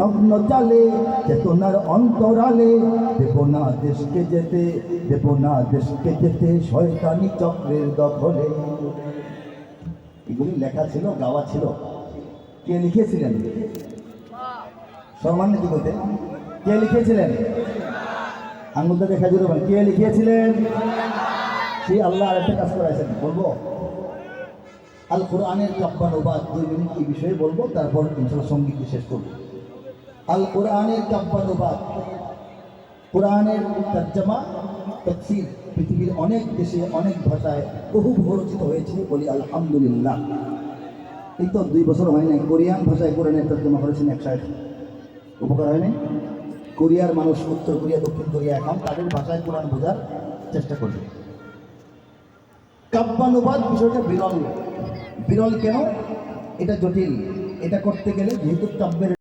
নগ্ন চালে চেতনার অন্তরালে দেব না দেশকে যেতে, দেব না দেশকে যেতে শয়তানি চক্রের দখলে। এগুলি লেখা ছিল, গাওয়া ছিল। কে লিখেছিলেন? সম্মানিত কি বলতে, কে লিখেছিলেন? আঙুলটা দেখা জুড়ে বলেন, কে লিখেছিলেন? সেই আল্লাহ আরেকটা কাজ করাইছেন, বলবো আল কোরআনের কাব্যানুবাদ 2 মিনিট এই বিষয়ে বলবো, তারপর ইনশাআল্লাহ সঙ্গীত শেষ করবো। আল কোরআনের কাব্যানুবাদ, কোরআনের তর্জমা তাফসীর পৃথিবীর অনেক দেশে অনেক ভাষায় বহু রচিত হয়েছে, বলি আলহামদুলিল্লাহ। এই তো 2 বছর হয় নাই কোরিয়ান ভাষায় কোরআনের তর্জমা করেছেন এক সাহেব, উপকার হয়নি? কোরিয়ার মানুষ, উত্তর কোরিয়া দক্ষিণ কোরিয়া, এখন তাদের ভাষায় কোরআন বোঝার চেষ্টা করবে। কাব্যানুবাদ বিষয়টা বিরল। বিরল কেন? এটা জটিল। এটা করতে গেলে যেহেতু কাব্যের